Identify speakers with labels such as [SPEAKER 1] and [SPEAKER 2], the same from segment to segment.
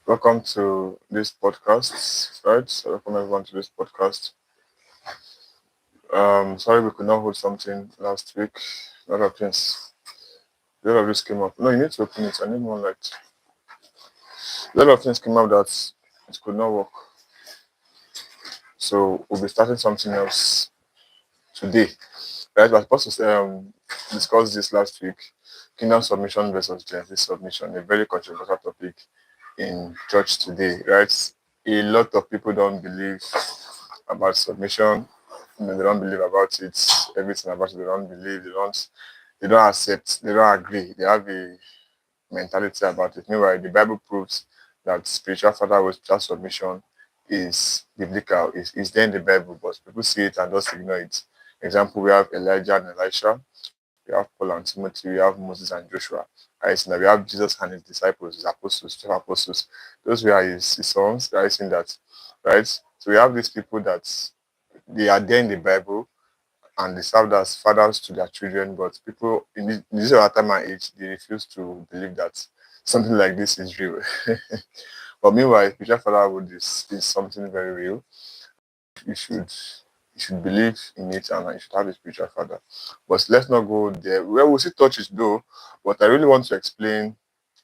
[SPEAKER 1] Welcome to this podcast, right? So welcome everyone to this podcast. Sorry we could not hold something last week. A lot of things, a lot of this came up. No, you need to open it. I need more light. A lot of things came up that it could not work. So we'll be starting something else today. Right? We're supposed to discuss this last week. Kingdom submission versus Gen Z submission, a very controversial topic in church today, right? A lot of people don't believe about submission. They don't believe about it. Everything about it, they don't believe. They don't accept. They don't agree. They have a mentality about it. Meanwhile, the Bible proves that spiritual father with spiritual submission is biblical. Is there in the Bible, but people see it and just ignore it. Example: we have Elijah and Elisha. We have Paul and Timothy. We have Moses and Joshua. Right? So now we have Jesus and his disciples, his apostles, 12 apostles. Those were his sons. Right? In that, right? So we have these people that they are there in the Bible and they served as fathers to their children, but people in this other time and age, they refuse to believe that something like this is real. But meanwhile, spiritual fatherhood is something very real. You should you should believe in it and you should have a spiritual father. But let's not go there. Well, we'll see touches though, but I really want to explain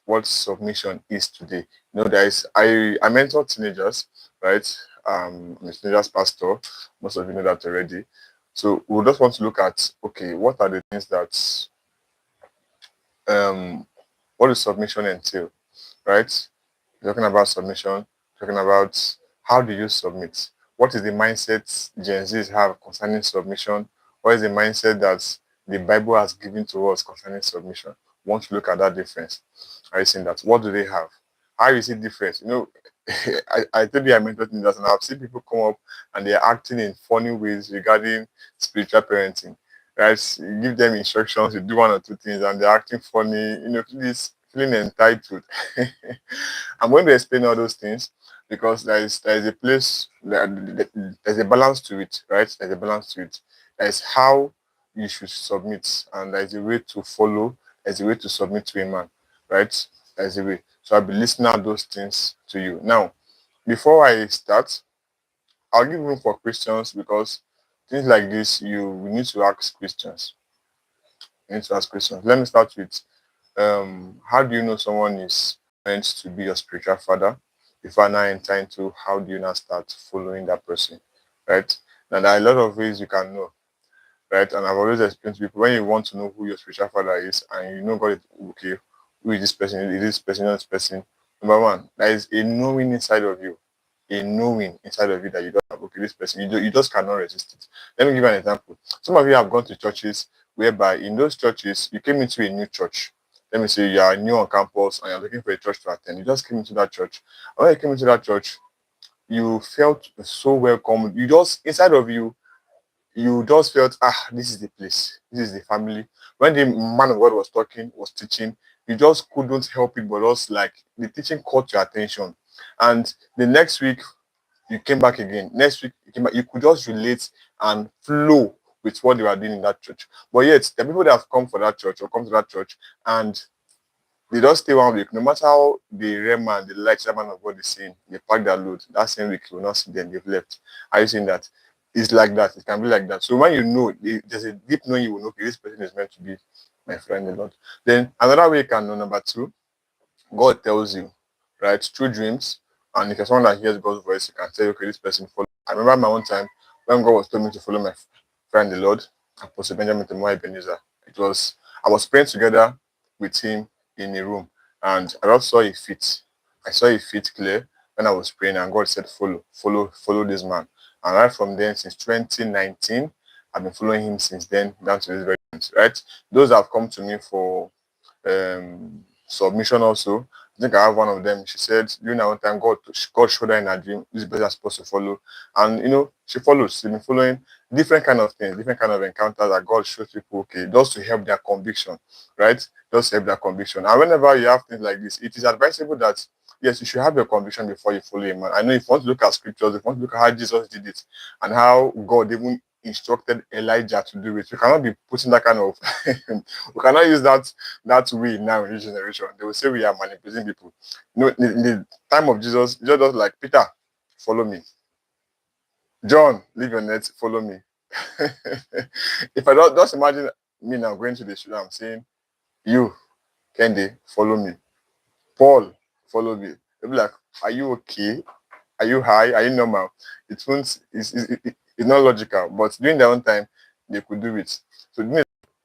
[SPEAKER 1] what submission is today. You know, I mentor teenagers, right? I'm a teenagers pastor. Most of you know that already. So we just want to look at okay, what are the things that um what does submission entail, right? Talking about submission, talking about how do you submit? What is the mindset Gen Zs have concerning submission? What is the mindset that the Bible has given to us concerning submission? Want to look at that difference. Are you seeing that? What do they have? How is it different? You know, I told you I mentioned that, and I've seen people come up and they're acting in funny ways regarding spiritual parenting. Right? You give them instructions, you do one or two things, and they're acting funny, this feeling entitled. I'm going to explain all those things because there is a place there's a balance to it, right? There's a balance to it. There's how you should submit, and there's a way to follow. There's a way to submit to a man, right? There's a way. So I'll be listening out those things to you. Now, before I start, I'll give room for questions because things like this you we need to ask questions. You need to ask questions. Let me start with how do you know someone is meant to be your spiritual father? Before I now enter into how do you now start following that person, right? Now there are a lot of ways you can know, right? And I've always explained to people when you want to know who your spiritual father is and you know God is okay, who is this person? Is this person not this person? Number one, there is a knowing inside of you, a knowing inside of you that you don't have okay, this person, you just cannot resist it. Let me give you an example. Some of you have gone to churches whereby in those churches you came into a new church. Let me say you are new on campus and you're looking for a church to attend. You just came into that church. And when you came into that church, you felt so welcome. You just inside of you you just felt, this is the place, this is the family. When the man of God was talking, was teaching, you just couldn't help it, but just like the teaching caught your attention. And the next week, you came back again. Next week, you came back. You could just relate and flow with what they were doing in that church. But yet, the people that have come for that church or come to that church and they just stay one week, no matter how the Rema and the light man of God is saying, they pack their load. That same week, you will not see them, they've left. Are you saying that? It's like that. It can be like that. So when you know, there's a deep knowing you will know, okay, this person is meant to be my friend a lot. Then another way you can know, number two, God tells you, right, through dreams. And if you're someone that hears God's voice, you can say, okay, this person follow. I remember my own time when God was telling me to follow my friend the Lord, Apostle Benjamin Temoa Ebenezer. I was praying together with him in a room, and I just saw a fit. I saw a fit clear when I was praying, and God said, follow this man. And right from then, since 2019, I've been following him since then, down to this very point, right? Those have come to me for submission also. I think I have one of them. She said during our time, God showed her in her dream this person is supposed to follow, and she follows. She's been following different kind of things, different kind of encounters that God shows people. Okay, just to help their conviction, right? Just to help their conviction. And whenever you have things like this, it is advisable that yes, you should have your conviction before you follow a man. I know if you want to look at scriptures, if you want to look at how Jesus did it and how God even instructed Elijah to do it. We cannot be putting that kind of we cannot use that way now in this generation. They will say we are manipulating people. No, in the time of Jesus, Jesus was like, Peter, follow me. John, leave your net, follow me. If I don't just imagine me now going to the street, I'm saying, you, Kendi, follow me. Paul, follow me. They'll be like, are you okay? Are you high? Are you normal? It won't. It's not logical. But during their own time, they could do it. So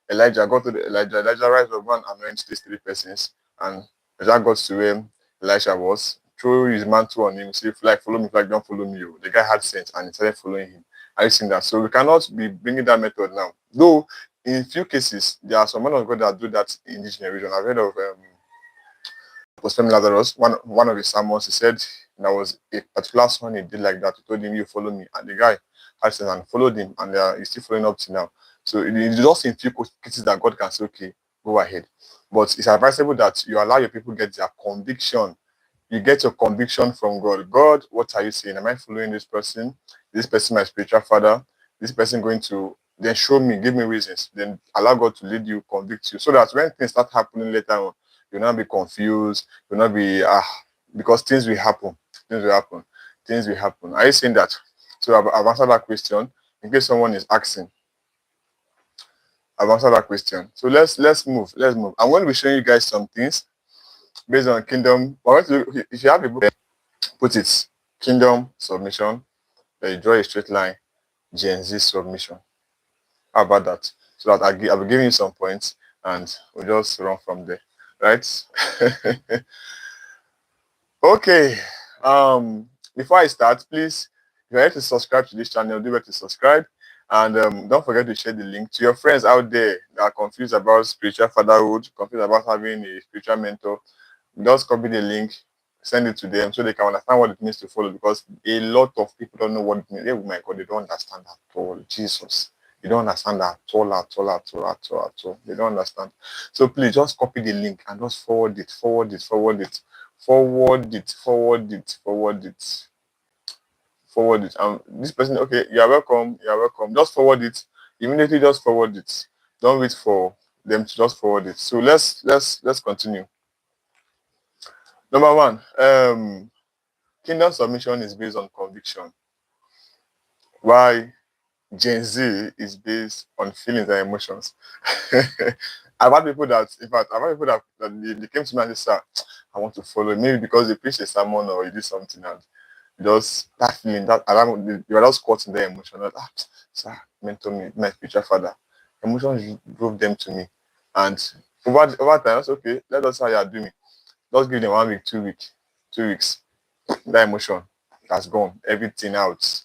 [SPEAKER 1] Elijah got to the Elijah. Elijah rise up and anoint these 3 persons, and Elijah got to where Elisha was. Threw his mantle on him. Say, "Like follow me, like don't follow me." Oh. The guy had sense and he started following him. Are you seeing that? So we cannot be bringing that method now. Though in few cases there are some men of God that do that in this generation. I've heard of Apostle Lazarus, one of his sermons, he said there was a particular son he did like that. He told him, "You follow me," and the guy had sense and followed him, and he's still following up to now. So it's just in few cases that God can say, "Okay, go ahead," but it's advisable that you allow your people get their conviction. You get your conviction from God. God, what are you saying? Am I following this person? This person my spiritual father? This person going to then show me, give me reasons. Then allow God to lead you, convict you, so that when things start happening later on, you'll not be confused. You'll not be because things will happen. Things will happen. Things will happen. Are you saying that? So I've answered that question. In case someone is asking, I've answered that question. So let's move. Let's move. I'm going to be showing you guys some things based on kingdom. If you have a book, put it kingdom submission. Then you draw a straight line. Gen Z submission. How about that? So that I'll be giving you some points and we'll just run from there. Right? Okay. Before I start, please, if you're ready to subscribe to this channel, do well to subscribe. And don't forget to share the link to your friends out there that are confused about spiritual fatherhood, confused about having a spiritual mentor. Just copy the link, send it to them so they can understand what it means to follow, because a lot of people don't know what it means. Oh my God, they don't understand at all. Jesus. You don't understand that at all. They don't understand. So please just copy the link and just forward it. This person, okay, you're welcome. Just forward it. Immediately just forward it. Don't wait for them to just forward it. So let's continue. Number one, kingdom submission is based on conviction. Why Gen Z is based on feelings and emotions. I've had people that, in fact, they came to me and said, "Sir, I want to follow." Maybe because they preach a sermon or you did something, and just that feeling, that alarm, you are just caught in the emotion. That, sir, mentor me, my spiritual father. Emotions drove them to me, and over time, that's okay. Let us see how you are doing. Just give them 1 week, 2 weeks, 2 weeks. That emotion has gone, everything out.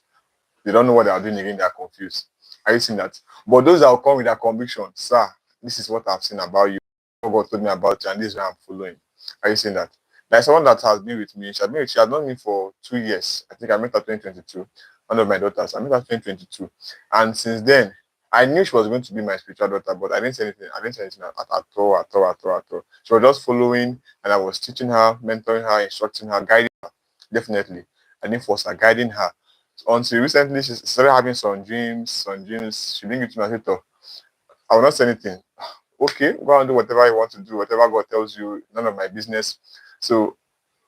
[SPEAKER 1] They don't know what they are doing again. They are confused. Are you seeing that? But those that will come with that conviction, sir, this is what I've seen about you. What God told me about you, and this is where I'm following. Are you seeing that? There's someone that has been with me. She has known me for 2 years. I think I met her 2022. One of my daughters. I met her 2022. And since then, I knew she was going to be my spiritual daughter, but I didn't say anything. I didn't say anything at all. She was just following, and I was teaching her, mentoring her, instructing her, guiding her. Definitely. I didn't force her, guiding her. Until recently, she started having some dreams. She didn't get to my sister. I will not say anything. Okay, go and do whatever you want to do, whatever God tells you, none of my business. So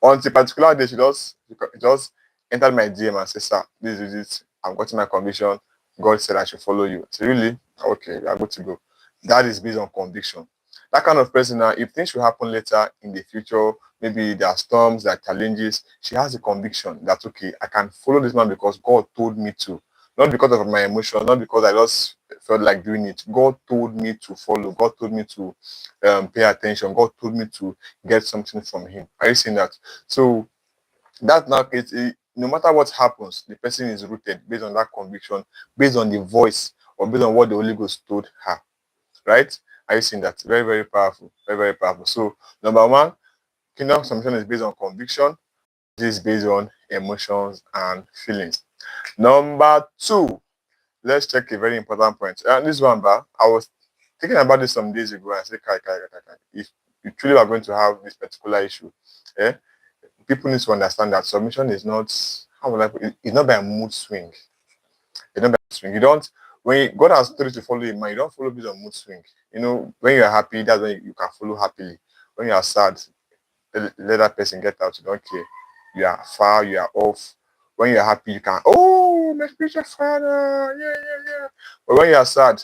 [SPEAKER 1] on a particular day, she just entered my DM and said, "Sir, this is it. I've gotten my conviction. God said I should follow you." So really? Okay, we are good to go. That is based on conviction. That kind of person now, if things will happen later in the future, maybe there are storms, there are challenges, she has a conviction that, okay, I can follow this man because God told me to. Not because of my emotion, not because I just felt like doing it. God told me to follow. God told me to pay attention. God told me to get something from him. Are you seeing that? So that now, no matter what happens, the person is rooted based on that conviction, based on the voice, or based on what the Holy Ghost told her. Right? Are you seeing that? Very, very powerful. Very, very powerful. So, number one, kingdom submission is based on conviction. This is based on emotions and feelings. Number two, let's check a very important point. And this one, I was thinking about this some days ago. I said, Kai. If you truly are going to have this particular issue, people need to understand that submission is not, how would I put it? It's not by a mood swing. It's not by a swing. You don't, When God has told you to follow Him, man, you don't follow based on mood swing. When you are happy, that's when you can follow happily. When you are sad, let that person get out. You don't care. You are far, you are off. When you're happy, you can, oh, my spiritual father, yeah, yeah, yeah. But when you are sad,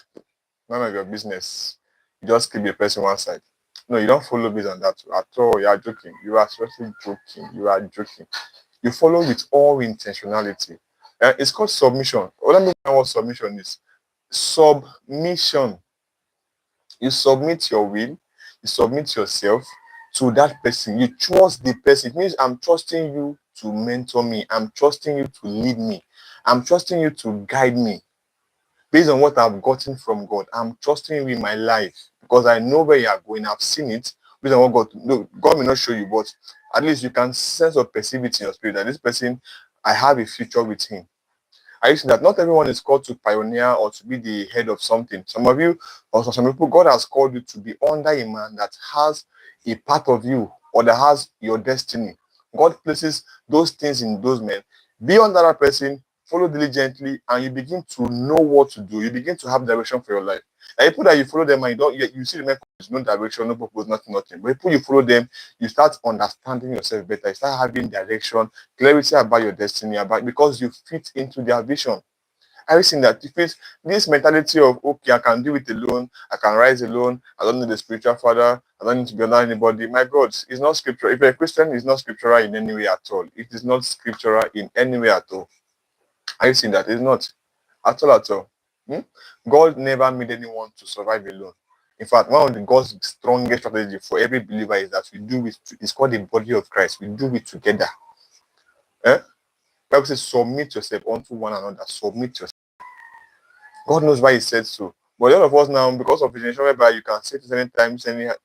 [SPEAKER 1] none of your business. You just keep the person one side. No, you don't follow based on that at all. You are joking. You are seriously joking. You are joking. You follow with all intentionality. It's called submission. Let me know what submission is. Submission. You submit your will, you submit yourself to that person. You trust the person. It means I'm trusting you to mentor me. I'm trusting you to lead me. I'm trusting you to guide me based on what I've gotten from God. I'm trusting you in my life because I know where you are going. I've seen it based on what God. No, God may not show you, but at least you can sense or perceive it in your spirit that this person, I have a future with him. I used to that not everyone is called to pioneer or to be the head of something. Some of you, or some people, God has called you to be under a man that has a part of you or that has your destiny. God places those things in those men. Be under that person, follow diligently, and you begin to know what to do. You begin to have direction for your life. And people that you follow them and you see the men with no direction, no purpose, nothing. But people you follow them, you start understanding yourself better. You start having direction, clarity about your destiny, because you fit into their vision. Have you seen that? If it's this mentality of okay, I can do it alone, I can rise alone, I don't need a spiritual father, I don't need to be under anybody. My God, it's not scriptural. If you're a Christian, it's not scriptural in any way at all. It is not scriptural in any way at all. Have you seen that? It's not at all at all. Hmm? God never made anyone to survive alone. In fact, one of the God's strongest strategy for every believer is that we do it. It's called the body of Christ. We do it together. Eh? Bible says, submit yourself unto one another. Submit yourself. God knows why He said so. But a lot of us now, because of the generation whereby you can say this anytime,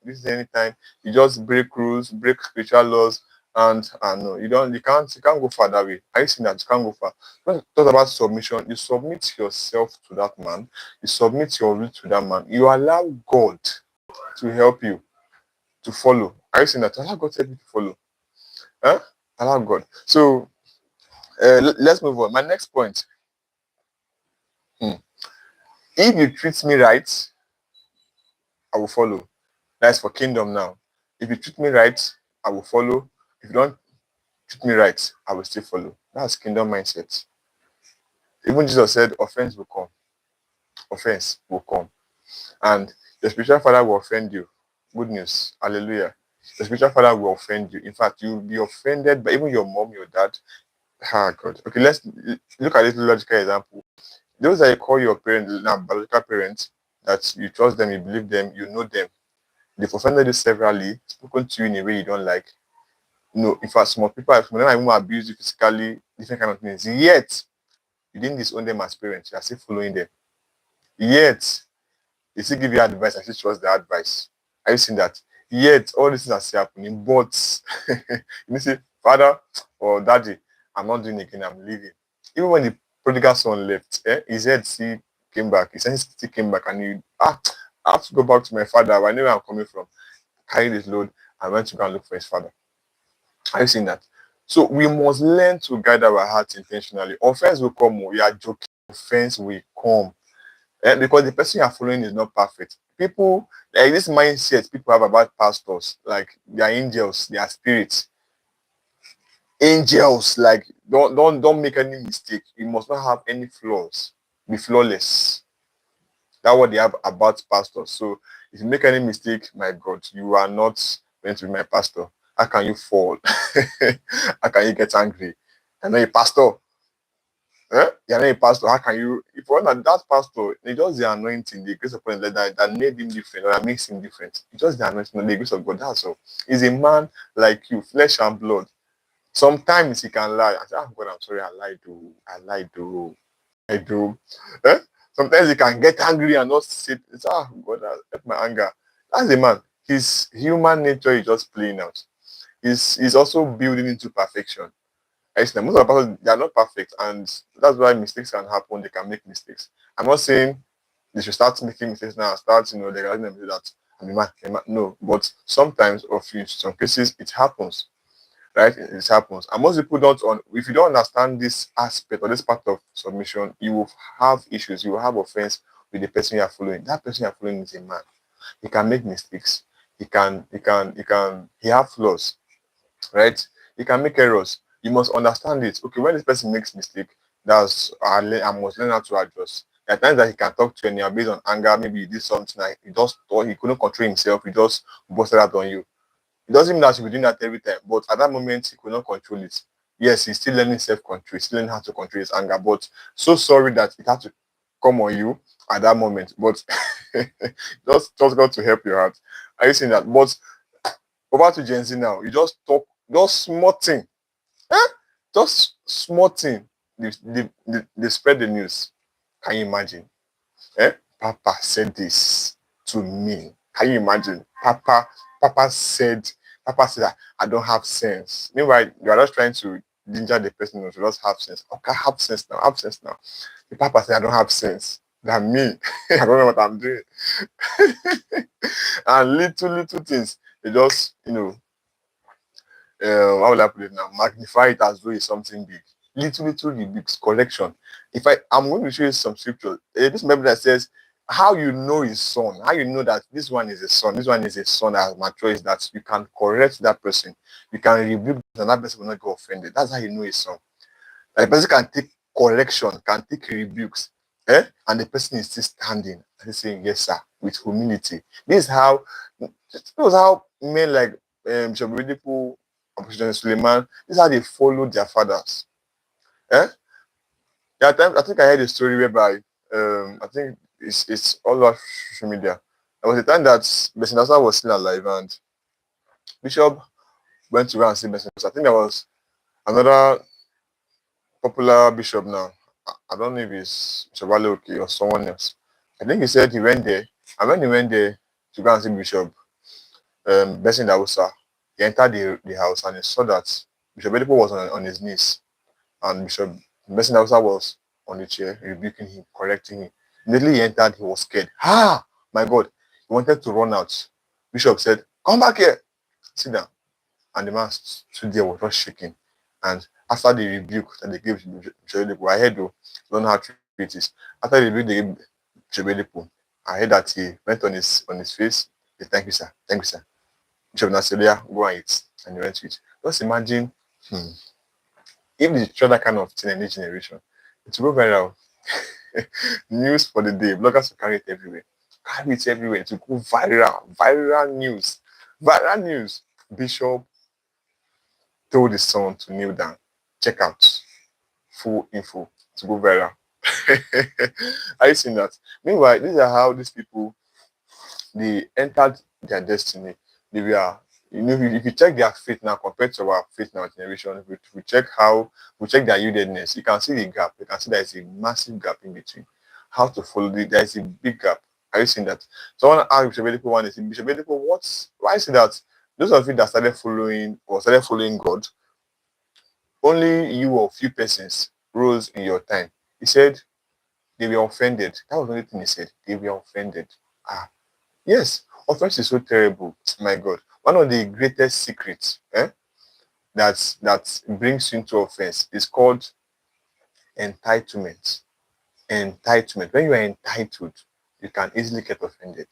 [SPEAKER 1] this anytime, you just break rules, break spiritual laws, and no, you can't go far that way. Are you seeing that? You can't go far. When you talk about submission, you submit yourself to that man, you submit your will to that man, you allow God to help you to follow. Are you seeing that? Allow God to help you to follow. Huh? Allow God. So let's move on. My next point. Hmm. If you treat me right, I will follow. That's for kingdom now. If you treat me right, I will follow. If you don't treat me right, I will still follow. That's kingdom mindset. Even Jesus said, offense will come. Offense will come. And your spiritual father will offend you. Good news. Hallelujah. The spiritual father will offend you. In fact, you will be offended by even your mom, your dad. Ah, God. Okay, let's look at this logical example. Those that you call your parents, now biological parents, that you trust them, you believe them, you know them. They've offended you severally, spoken to you in a way you don't like. No, in fact, some people, whenever I even abuse you physically, different kind of things. Yet, you didn't disown them as parents. You are still following them. Yet, they still give you advice and still trust the advice. Are you seeing that? Yet, all these things are still happening. But, you say, Father or Daddy, I'm not doing it again. I'm leaving. Even when the prodigal son left, his head still came back. His sense still came back. And I have to go back to my father. I know where I'm coming from. Carry this load and went to go and look for his father. Are you seeing that? So we must learn to guide our hearts intentionally. Offense will come. We are joking. Offense will come. Because the person you are following is not perfect. People, like this mindset people have about pastors, like they are angels, they are spirits. Angels, like don't make any mistake. You must not have any flaws. Be flawless. That's what they have about pastors. So if you make any mistake, my God, you are not meant to be my pastor. How can you fall? How can you get angry? I'm not a pastor. You're not a pastor. How can you? If you're not that pastor, it's just the anointing, the grace upon him that made him different, or that makes him different. It's just the anointing, the grace of God. That's all. He's a man like you, flesh and blood. Sometimes he can lie. I say, oh God, I'm sorry, I lied to, I do. Eh? Sometimes he can get angry and not sit. It's God, I let my anger. That's the man. His human nature is just playing out. He's also building into perfection. Actually, most of the pastors, they are not perfect, and that's why mistakes can happen. They can make mistakes. I'm not saying they should start making mistakes now. Start, legalizing them that I'm a man. No, but sometimes, or in some cases, it happens. right? It happens. And most people don't, if you don't understand this aspect or this part of submission, you will have issues. You will have offense with the person you are following. That person you are following is a man. He can make mistakes. He have flaws, right? He can make errors. You must understand it. Okay, when this person makes mistake, I must learn how to adjust. There are times that he can talk to you and you're based on anger. Maybe he did something like he just thought he couldn't control himself. He just busted out on you. It doesn't mean that he'll be doing that every time, but at that moment he could not control it. Yes, he's still learning self-control, he's still learning how to control his anger, but so sorry that it had to come on you at that moment. But just got to help your heart. Are you seeing that? But over to Gen Z now. You just talk, just small thing. Eh? Just small thing. They spread the news. Can you imagine? Eh? Papa said this to me. Can you imagine? Papa said that I don't have sense. Meanwhile, you are just trying to ginger the person to just have sense. Okay, have sense now, have sense now. The papa said I don't have sense. That me, I don't know what I'm doing. And little things, they just, how will I put it now? Magnify it as though it's something big. Little rebukes, correction. I'm going to show you some scripture. This Bible that says how you know his son, how you know that this one is a son, this one is a son that has matured, is that you can correct that person, you can rebuke, and that person will not go offended. That's how you know his son. Like, the person can take correction, can take rebukes, and the person is still standing and saying yes, sir, with humility. This was how men like Bishop Oedipo and President Suleiman, this is how they followed their fathers. Eh? Yeah, I think I heard a story whereby I think it's all over social media. There was a time that Bessie was still alive and Bishop went to go and see Bessie. I think there was another popular bishop now. I don't know if it's Bishop Waleoke or someone else. I think he said he went there, and when he went there to go and see Bishop Bessie Dawusa, he entered the house and he saw that Bishop Edipo was on his knees and Bishop Bessie Dawusa was on the chair, rebuking him, correcting him. Immediately he entered, he was scared. Ah, my God. He wanted to run out. Bishop said, come back here. Sit down. And the man stood there, was just shaking. And after the rebuke that they gave Bishop Edipo, I heard, though, I don't know how to treat this. After the rebuke they gave Bishop Edipo, I heard that he went on his face. He said, thank you, sir. Thank you, sir. Bishop Naselia, go and eat. And he went to it. Just imagine, if they try that kind of thing in this generation, it will go viral. News for the day. Bloggers will carry it everywhere. Carry it everywhere to go viral. Viral news. Viral news. Bishop told his son to kneel down. Check out. Full info to go viral. Are you seeing that? Meanwhile, these are how these people they entered their destiny. They were, if you check their faith now compared to our faith in our generation, if we check their yieldedness, you can see the gap. You can see there is a massive gap in between. How to follow there is a big gap. Are you seeing that? So I want to ask Bishop Edipo one is Bishop Edipo, why is it that those of you that started following God, only you or few persons rose in your time? He said they were offended. That was the only thing he said. They were offended. Yes, offense is so terrible. My God, one of the greatest secrets that brings you into offense is called entitlement. Entitlement. When you are entitled, you can easily get offended.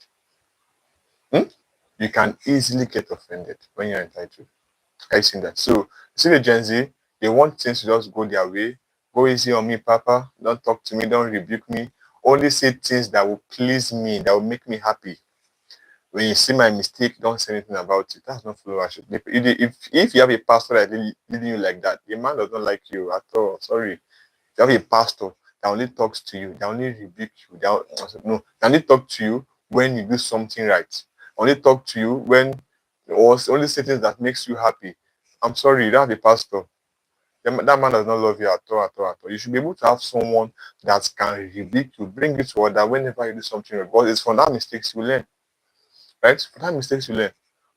[SPEAKER 1] You can easily get offended when you're entitled. I've seen that. So, see the Gen Z, they want things to just go their way. Go easy on me, Papa. Don't talk to me. Don't rebuke me. Only say things that will please me, that will make me happy. When you see my mistake, don't say anything about it. That's not followership. If you have a pastor that leading you like that, the man does not like you at all. Sorry. If you have a pastor that only talks to you, that only rebuke you, that only talk to you when you do something right. Only talk to you or only say things that makes you happy. I'm sorry, you don't have a pastor. That man does not love you at all, at all, at all. You should be able to have someone that can rebuke you, bring you to order whenever you do something wrong. Because it's from that mistakes you learn. Right? For that mistakes you learn.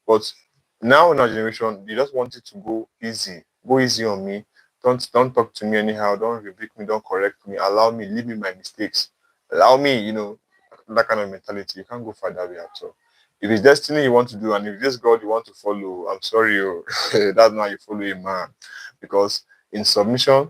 [SPEAKER 1] But now in our generation, they just want it to go easy. Go easy on me. Don't talk to me anyhow. Don't rebuke me. Don't correct me. Allow me. Leave me my mistakes. Allow me, that kind of mentality. You can't go far that way at all. If it's destiny you want to do, and if this God you want to follow, I'm sorry, that's not how you follow a man. Because in submission,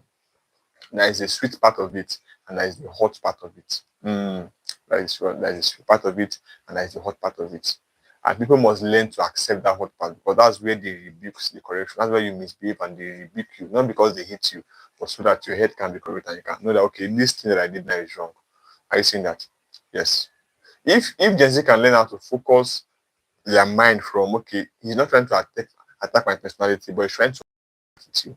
[SPEAKER 1] there is a sweet part of it, and there is the hot part of it. There is a sweet part of it, and there is the hot part of it. And people must learn to accept that hot part, because that's where they rebuke the correction. That's where you misbehave and they rebuke you, not because they hate you, but so that your head can be correct and you can know that, okay, this thing that I did now is wrong. Are you seeing that? Yes. If Gen Z can learn how to focus their mind from, okay, he's not trying to attack my personality, but he's trying to attitude,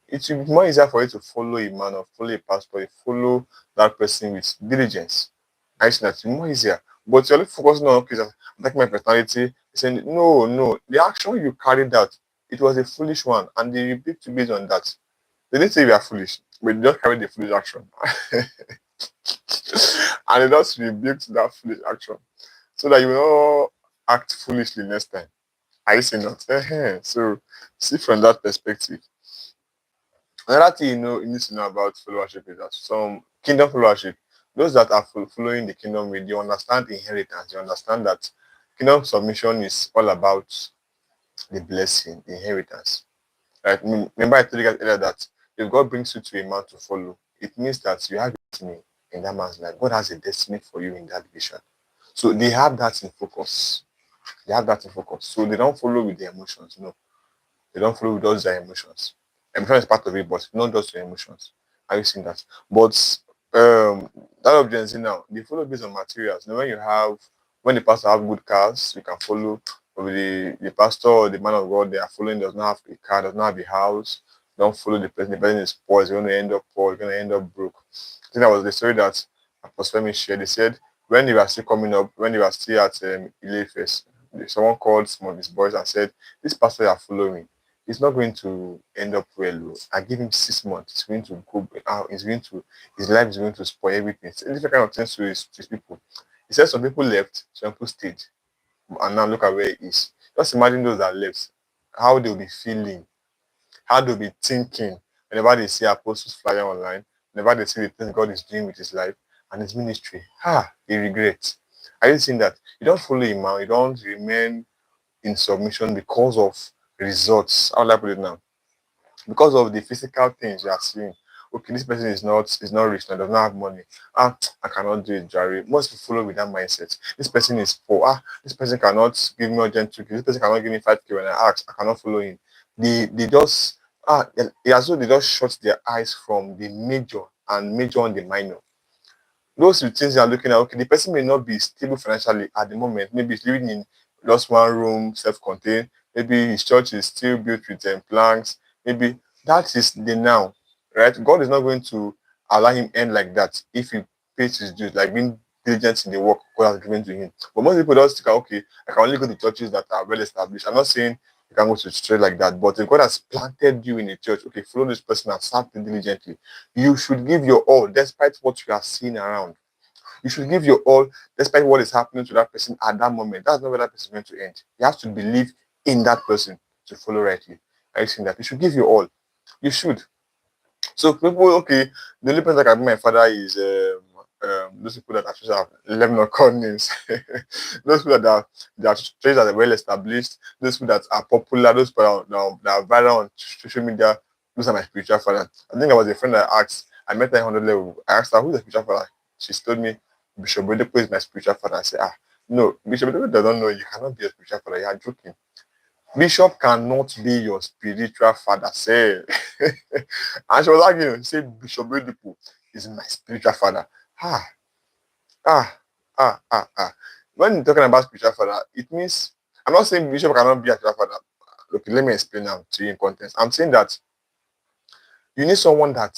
[SPEAKER 1] it will be more easier for you to follow a man or follow a pastor, or follow that person with diligence. I think that's more easier. But you're only focusing on, okay, attacking my personality, saying, no, no, the action you carried out, it was a foolish one, and they rebuked you based on that. They didn't say you are foolish, but they just carried the foolish action. And they just rebuked that foolish action, so that you will not act foolishly next time. I see not. So, see from that perspective. Another thing you need to know about followership is that some kingdom followership, those that are following the kingdom way, they understand inheritance. They understand that kingdom submission is all about the blessing, the inheritance. Right? Remember, I told you guys earlier that if God brings you to a man to follow, it means that you have destiny in that man's life. God has a destiny for you in that vision. So they have that in focus. They have that in focus. So they don't follow with their emotions. No, they don't follow with those their emotions. Emotion is part of it, but not just your emotions. Are you seeing that? But that of Gen Z now, they follow based on materials. When you have, when the pastor have good cars, you can follow. Or the pastor or the man of God they are following does not have a car, does not have a house. Don't follow the person. The person is poor. Is going to end up poor. Is going to end up broke. I think that was the story that Apostle Femi shared. They said when they were still coming up, when they were still at Ile-Ife, someone called some of his boys and said, "This pastor you are following, he's not going to end up well. I give him 6 months. He's going to go out. His life is going to spoil everything." So different kind of things to his people. He said some people left, some people stayed, and now look at where he is. Just imagine those that left, how they'll be feeling, how they'll be thinking whenever they see apostles flyer online, whenever they see the things God is doing with his life and his ministry. They regret. Are you seeing that? You don't follow him now. You don't remain in submission because of results. How will I put it now? Because of the physical things you are seeing. Okay, this person is not rich and does not have money. I cannot do it, Jerry. Most people follow with that mindset. This person is poor. This person cannot give me urgent 2K. This person cannot give me 5K when I ask. I cannot follow him. They just as though they just shut their eyes from the major and major on the minor. Those things you are looking at, okay, the person may not be stable financially at the moment. Maybe he's living in just one room, self-contained. Maybe his church is still built with planks. Maybe that is the now, right? God is not going to allow him end like that if he pays his dues, like being diligent in the work God has given to him. But most people just think, okay, I can only go to churches that are well established. I'm not saying you can go to church like that, but if God has planted you in a church, okay, follow this person and serve him diligently. You should give your all, despite what you are seeing around. You should give your all, despite what is happening to that person at that moment. That's not where that person is going to end. You have to believe in that person to follow rightly. Are you seeing that? You should give your all. You should. So people, okay, the only person that can be my father is those people that actually have 11 or call names. Those people that are churches that are well established, those people that are popular, those people that are viral on social media. Those are my spiritual father. I think I was a friend that asked, I met her at 100 level. I asked her, who's the spiritual father? She told me, Bishop Odepo is my spiritual father. I said, no, Bishop Odepo doesn't know you cannot be a spiritual father. You are joking. Bishop cannot be your spiritual father. Say, and she was arguing. She said, Bishop Odepo is my spiritual father. Ah, ah, ah. When you're talking about spiritual father, it means I'm not saying Bishop cannot be a spiritual father. Okay, let me explain now to you in context. I'm saying that you need someone that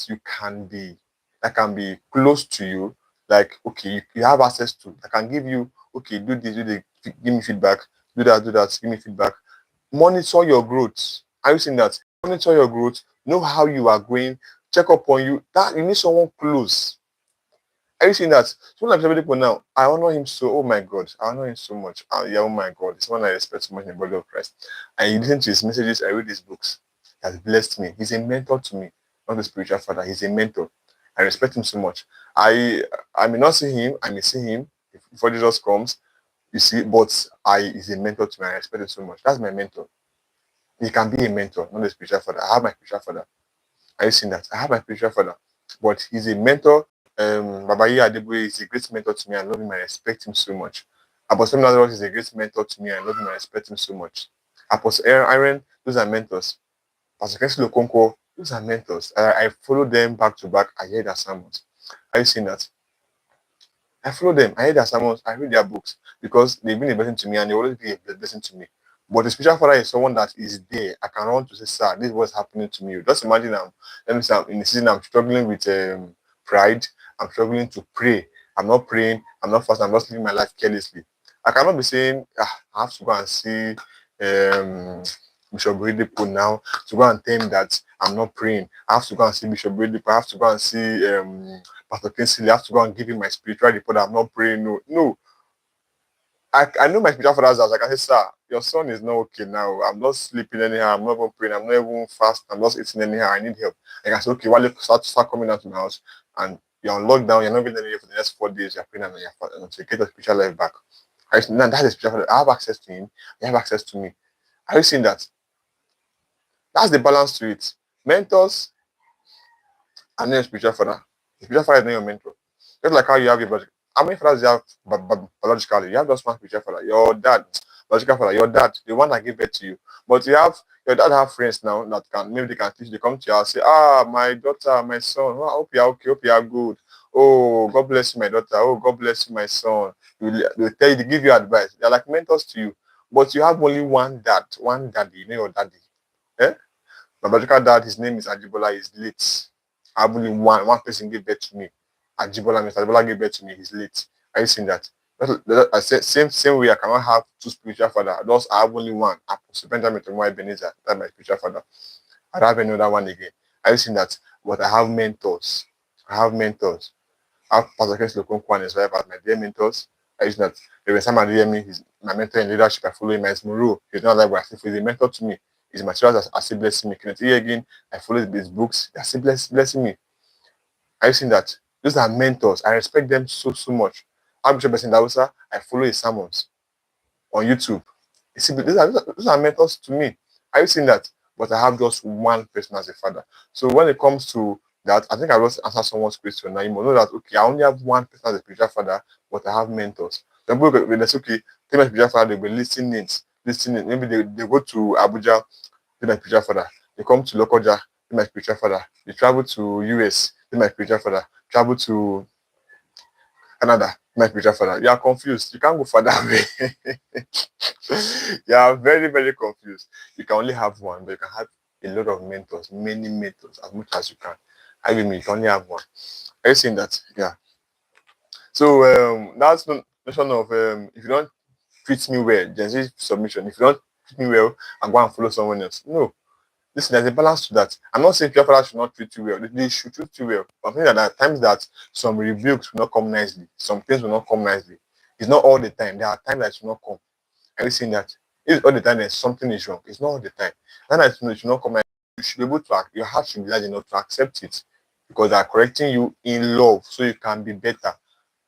[SPEAKER 1] can be close to you, like okay, you have access to, that can give you, okay, do this, give me feedback, do that, give me feedback. Monitor your growth. Are you seeing that? Monitor your growth, know how you are going, check up on you. That you need someone close. Are you seeing that? So like people now, I honor him so. Oh my God, I honor him so much. Yeah, oh my God, it's one I respect so much in the body of Christ. I listen to his messages. I read his books. He has blessed me. He's a mentor to me, not a spiritual father. He's a mentor. I respect him so much. I may not see him. I may see him before Jesus comes. You see, but I is a mentor to me. I respect him so much. That's my mentor. He can be a mentor, not a spiritual father. I have my spiritual father. Are you seeing that? I have my spiritual father, but he's a mentor. Babayi Adeboye is a great mentor to me. I love him. I respect him so much. Apostle Lazarus is a great mentor to me. I love him. I respect him so much. Apostle Aaron, those are mentors. Pastor Kensi Lokonko, those are mentors. I follow them back to back. I hear their sermons. Are you seeing that? I follow them. I hear their sermons. I read their books because they've been a blessing to me and they always be a blessing to me. But the spiritual father is someone that is there. I can run to say, sir, this is what's happening to me. Just imagine let me say, in the season I'm struggling with pride. I'm struggling to pray. I'm not praying. I'm not fasting. I'm just living my life carelessly. I cannot be saying, I have to go and see Bishop Redefines now to go and tell him that I'm not praying. I have to go and see Bishop Redefines. I have to go and see Pastor Kinsley. I have to go and give him my spiritual report. I'm not praying. No. I know my spiritual father's house. I can say, sir, your son is not okay now. I'm not sleeping anyhow. I'm not even praying. I'm not even fast. I'm just eating anyhow. I need help. I can say, okay, while you start coming out to my house and you're on lockdown, you're not getting any help for the next 4 days. You're praying and you're fasting until you get your spiritual life back. Now that's a spiritual father. I have access to him. He have access to me. Are you seeing that? That's the balance to it. Mentors and then spiritual father. The spiritual father is not your mentor. Just like how you have your biological. How many fathers do you have biologically? You have just one spiritual father. Your dad, biological father, your dad, the one that gave birth to you. But you have your dad have friends now that can maybe they can teach. They come to you and say, my daughter, my son. Oh, I hope you're okay. Hope you're good. Oh, God bless you, my daughter. Oh, God bless you, my son. They tell you, they give you advice. They're like mentors to you. But you have only one dad, one daddy. You know your daddy. Eh? My biological dad, his name is Ajibola, he's late. I have only one person gave birth to me. Ajibola, Mr. Ajibola gave birth to me, he's late. Are you seeing that? I said same way I cannot have two spiritual fathers. Thus, I have only one. Apostle Benjamin Tomoe Ebenezer, that's my spiritual father. I don't have any other one again. Are you seeing that? But I have mentors. I have mentors. I have Pastor Chris Lokonko and his wife as my dear mentors. I use that. Reverend Sam Adeyemi, he's my mentor in leadership. I follow him as Muru. He's not like what he's a mentor to me. His materials are still blessing me. Kenneth E again, I follow his books. They're still blessing me. Are you seeing that? Those are mentors. I respect them so much. Archbishop Blessing Dawusa, I follow his sermons on YouTube. You see, those are mentors to me. Are you seeing that? But I have just one person as a father. So when it comes to that, I think I just answered someone's question now. You must know that, okay, I only have one person as a spiritual father, but I have mentors. Then when they say, okay, tell my spiritual father, they'll be listening. Maybe they go to Abuja, tell my spiritual father. They come to Lokoja, tell my spiritual father. They travel to US, tell my spiritual father. Travel to Canada, my spiritual father. You are confused. You can't go further away. You are very confused. You can only have one, but you can have a lot of mentors, many mentors, as much as you can. I mean, you can only have one. Are you seeing that? Yeah. So that's the notion of if you don't treat me well, Gen Z submission. If you don't treat me well, I'm going to follow someone else. No. Listen, there's a balance to that. I'm not saying your father should not treat you well. They should treat you well. But I think that there are times that some rebukes will not come nicely. Some things will not come nicely. It's not all the time. There are times that it will not come. Are you seeing that? If all the time there's something is wrong, it's not all the time. And that it should not come nicely. You should be able to your heart should be large enough to accept it. Because they are correcting you in love so you can be better.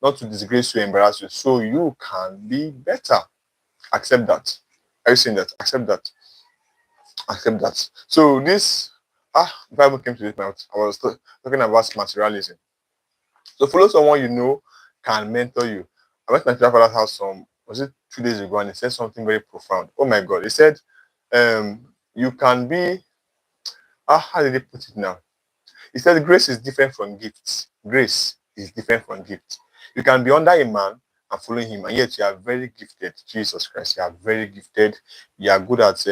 [SPEAKER 1] Not to disgrace you, embarrass you, so you can be better. Accept that. Are you seeing that? Accept that. Accept that. So this Bible came to this mouth. I was talking about materialism. So follow someone you know can mentor you. I went to my father's house was it 2 days ago, and he said something very profound. Oh my God. He said, you can be how did he put it now? He said grace is different from gifts. Grace is different from gifts. You can be under a man and following him, and yet you are very gifted. Jesus Christ, you are very gifted. You are good at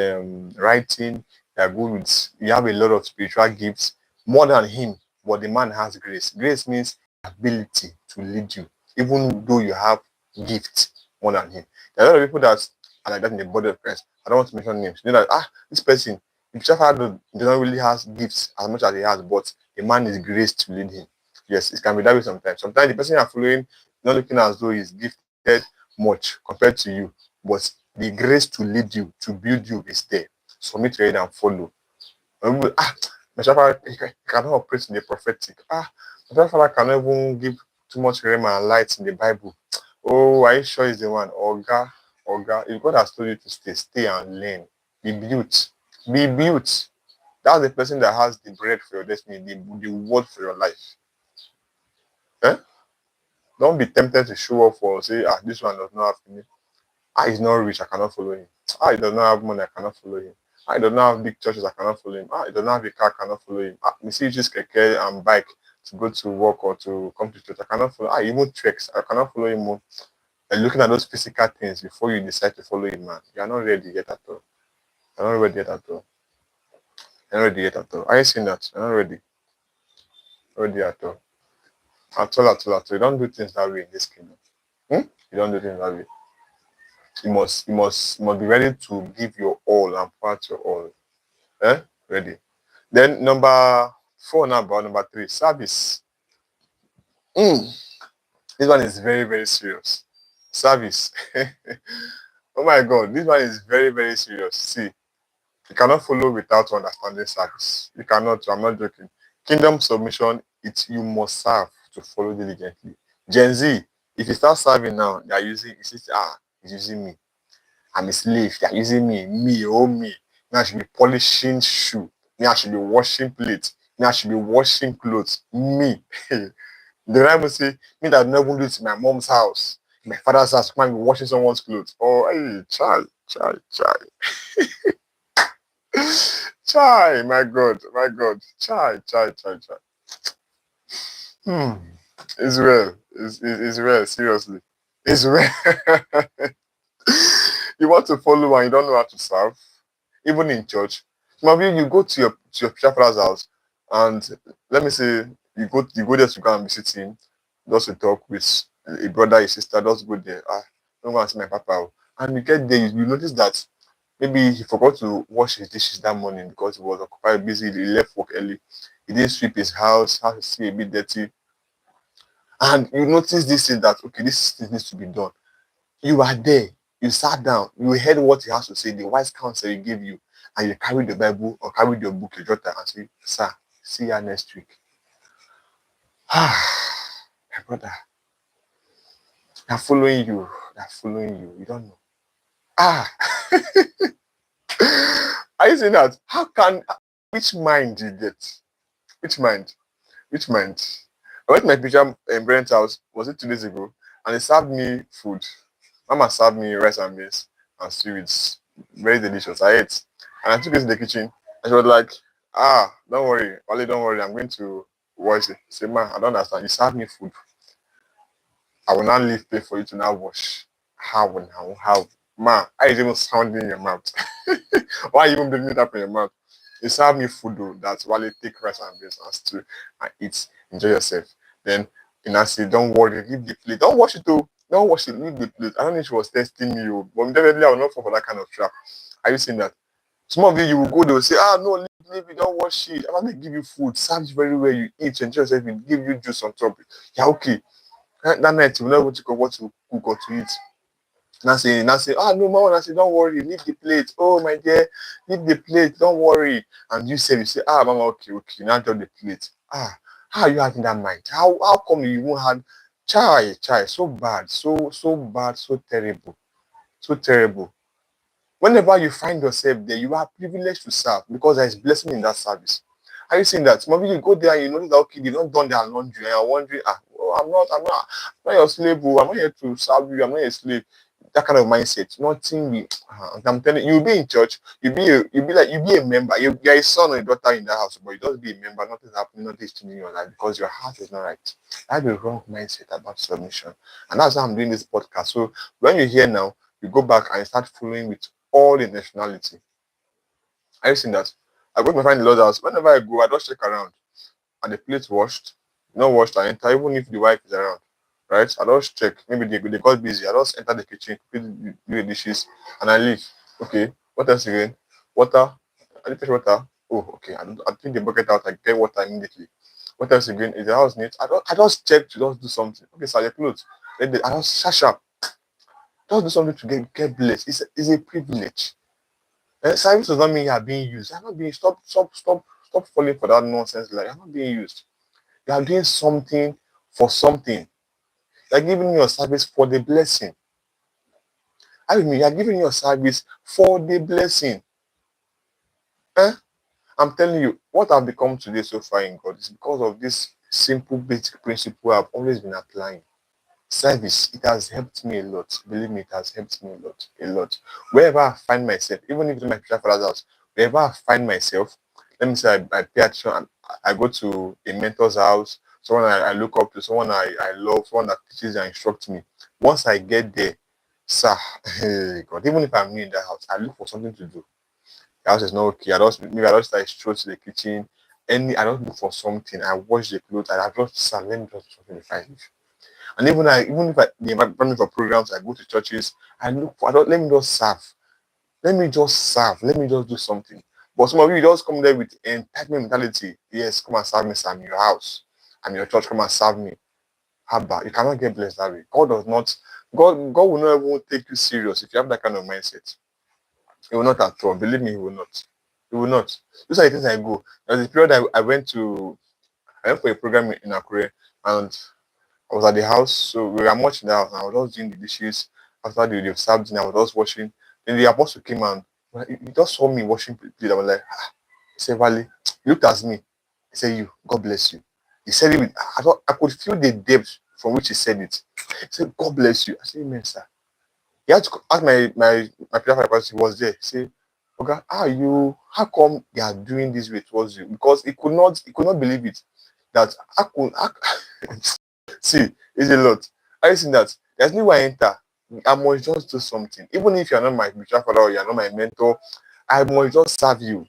[SPEAKER 1] writing. You are good with. You have a lot of spiritual gifts more than him. But the man has grace. Grace means ability to lead you, even though you have gifts more than him. There are a lot of people that are like that in the body of Christ. I don't want to mention names. You know that this person, the father doesn't really has gifts as much as he has, but the man is graced to lead him. Yes, it can be that way sometimes. Sometimes the person you are following not looking as though he's gifted much compared to you, but the grace to lead you, to build you is there. Submit to it and follow. My father cannot operate in the prophetic. My father cannot even give too much realm and light in the Bible. Oh, are you sure he's the one? Oga, Oga. If God has told you to stay, stay and learn. Be built. Be built. That's the person that has the bread for your destiny, the word for your life. Eh? Don't be tempted to show off or say, this one does not have money. He's not rich, I cannot follow him. He does not have money, I cannot follow him. He does not have big churches, I cannot follow him. He does not have a car, I cannot follow him. Me see just keke and bike to go to work or to come to church, I cannot follow. Even treks, I cannot follow him. And looking at those physical things before you decide to follow him, man, you are not ready yet at all. You're not ready yet at all. You're not ready yet at all. Are you seeing that? You're not ready. Ready at all. At all, at all, at all. You don't do things that way in this kingdom. You don't do things that way. You must be ready to give your all and pour out your all. Ready. Then number 4 now, about number 3, service. This one is very, very serious. Service. Oh my God, this one is very, very serious. See, you cannot follow without understanding service. You cannot. I'm not joking. Kingdom submission, you must serve to follow diligently. Gen Z, if you start serving now, they are using, he's using me. I'm a slave. They are using me. Me, oh me. Me, I should be polishing shoe. Me, I should be washing plates. Me, I should be washing clothes. Me. The Bible say, me that never do it in my mom's house, my father's house, come and be washing someone's clothes. Oh, hey, child. Chai, my God. Chai. Hmm. Israel. Israel, seriously. Israel. You want to follow and you don't know how to serve, even in church. Some of you go to your father's house, and let me say you go there to go and visit him, just to talk with a brother, a sister, just go there. Don't go and see my papa. And you get there, you notice that maybe he forgot to wash his dishes that morning because he was occupied, busy. He left work early. He didn't sweep his house is still a bit dirty. And you notice this thing that okay, this thing needs to be done. You are there, you sat down, you heard what he has to say, the wise counsel he gave you, and you carried the Bible or carried your book, your jotter, and say, sir, see you next week. My brother, they're following you. You don't know. Are you saying that? Which mind do you get? Which mind? I went to my picture in Brent's house, was it 2 days ago? And they served me food. Mama served me rice and beans and stew. It's very delicious. I ate. And I took it to the kitchen. And she was like, don't worry. Wale, don't worry. I'm going to wash it. I said, ma, I don't understand. You served me food. I will not leave plate for you to now wash. How? Ma, I even sounding in your mouth. Why you even bringing it up in your mouth? You serve me food though. That's why they take rice and beans and stew and eat. Enjoy yourself. Then I say, don't worry, leave the plate. Don't wash it though. Don't wash it, leave the plate. I don't know if she was testing me, but definitely I will not fall for that kind of trap. Are you saying that? Some of you will go, they will say, no, leave it, don't wash it. I'm going to give you food, serve you very well, you eat, enjoy yourself, we give you juice on top. Yeah, okay. That night, you will not want to go what to cook or to eat. Now say, no, mama, I say, don't worry, leave the plate. Oh, my dear, leave the plate, don't worry. And you say, mama, okay, now drop the plate. How are you having that mind? How come you won't have chai, so bad, so bad, so terrible. Whenever you find yourself there, you are privileged to serve because there is blessing in that service. Are you seeing that? Maybe you go there and you notice that okay, they've not done their laundry, and you're wondering, I'm not your slave, I'm not here to serve you, I'm not a slave. That kind of mindset. Nothing. I'm telling you, you'll be in church, you'll be a member, you're a son or a daughter in that house, but you just be a member, nothing's happening, nothing's changing in your life because your heart is not right. That's the wrong mindset about submission. And that's why I'm doing this podcast. So when you hear now, you go back and start following with all the nationality. Are you seeing that? I go to find the Lord's house. Whenever I go, I just check around. And the plate washed, not washed, I enter, even if the wife is around. Right? I just check. Maybe they got busy. I just enter the kitchen, do the dishes, and I leave. Okay. What else again? Water. I need fresh water. Oh, okay. I take the bucket out, I get water immediately. What else again? Is the house neat? I just check to just do something. Okay, so your clothes. Then I just sharp. Just do something to get blessed. It's a privilege. Service does not mean you are being used. You're not being stop falling for that nonsense. Like you're not being used. You are doing something for something. You are giving your service for the blessing. I mean, you are giving your service for the blessing. Eh? I'm telling you, what I've become today so far in God is because of this simple basic principle I've always been applying. Service, it has helped me a lot. Believe me, it has helped me a lot, a lot. Wherever I find myself, even if it's my future father's house, wherever I find myself, let me say I pay attention, I go to a mentor's house, someone I look up to, someone I love, someone that teaches and instructs me. Once I get there, sir, hey God, even if I'm new in that house, I look for something to do. The house is not okay. I just like stroll to the kitchen. I don't look for something. I wash the clothes. I just serve. Let me just do something if I leave. And even if they invite me for programs, I go to churches. I look for. I don't. Let me just serve. Let me just serve. Let me just do something. But some of you just come there with entitlement mentality. Yes, come and serve me. Sir, I'm in your house. I'm in your church. Come and serve me. How about you cannot get blessed that way? God does not. God will not even take you serious if you have that kind of mindset. He will not at all. Believe me, he will not. He will not. Those are the things I go. There was a period I went for a program in Akure, and I was at the house, so we were much in the house. And I was just doing the dishes. After they've served dinner, I was just washing. Then the apostle came and he just saw me washing plate. I was like, ah. He said, Valley, he looked at me. He said, you, God bless you. He said it with, I thought I could feel the depth from which he said it. He said, God bless you. I said, amen, sir. He had to ask my prayer because he was there. Say, okay, how come they are doing this way towards you? Because he could not believe it. That I see, it's a lot. I seen that there's no way I enter. I must just do something. Even if you're not my spiritual father or you're not my mentor, I must just serve you.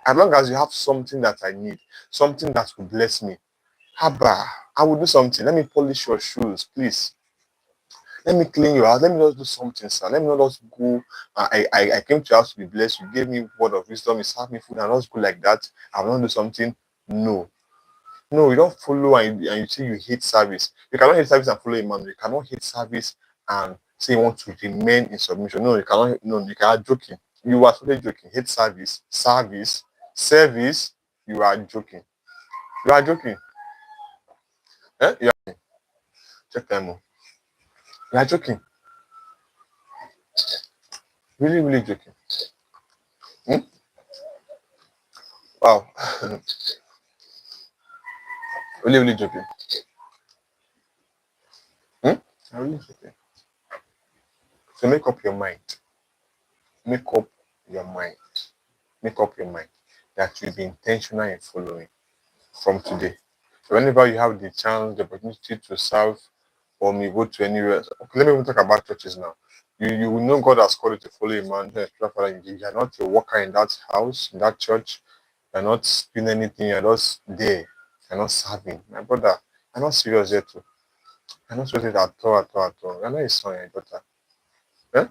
[SPEAKER 1] As long as you have something that I need, something that will bless me. Haba, I will do something. Let me polish your shoes, please. Let me clean your house. Let me just do something, sir. Let me not just go. I came to your house to be blessed. You gave me word of wisdom. You serve me food and just go like that. I will not do something. No. No, you don't follow and you say you hate service. You cannot hate service and follow a man. You cannot hate service and say you want to remain in submission. No, you cannot. No, you cannot joking. You are totally joking. Hate service. You are joking. You are joking. Eh? You are check time. Oh. You are joking. Really, really joking. Hmm? Wow. Really, really joking. Hmm? I'm really joking. So make up your mind. Make up your mind. Make up your mind that you'll be intentional in following from today. So whenever you have the chance, the opportunity to serve, or me go to anywhere. Okay, let me even talk about churches now. You will know God has called you to follow a man. You are not a worker in that house, in that church. You're not doing anything. You're just there. You're not serving. My brother, you're not serious yet. Too. You're not serious at all, at all, at all. You're not a son, your daughter. Eh?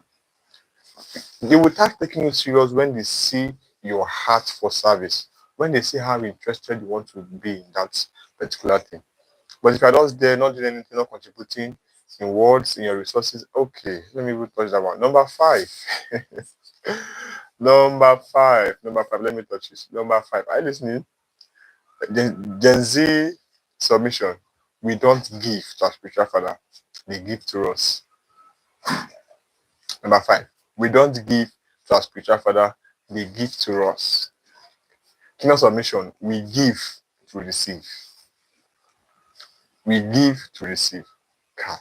[SPEAKER 1] They will start taking you serious when they see your heart for service, when they see how interested you want to be in that particular thing. But if you're just there, not doing anything, not contributing in words, in your resources, okay, let me even touch that one. Number five. Number five, let me touch this. Number five, are you listening? Gen Z submission. We don't give to our spiritual father, they give to us. Number five, we don't give to our spiritual father, they give to us. Kingdom submission, we give to receive. We give to receive. God.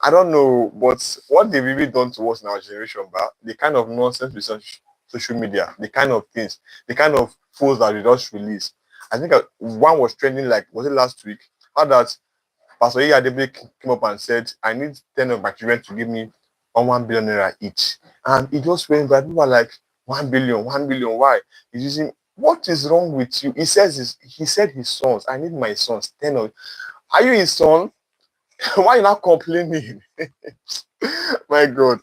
[SPEAKER 1] I don't know, but what they've really done to us in our generation, but the kind of nonsense with social media, the kind of things, the kind of posts that they just release. I think one was trending like, was it last week? How that Pastor Iyadebe came up and said, I need 10 of my children to give me 1 billion naira each. And it just went by. People were like, 1 billion, 1 billion. Why? He's using, what is wrong with you? He said his sons, I need my sons, 10 of, are you his son? Why are you not complaining? My God.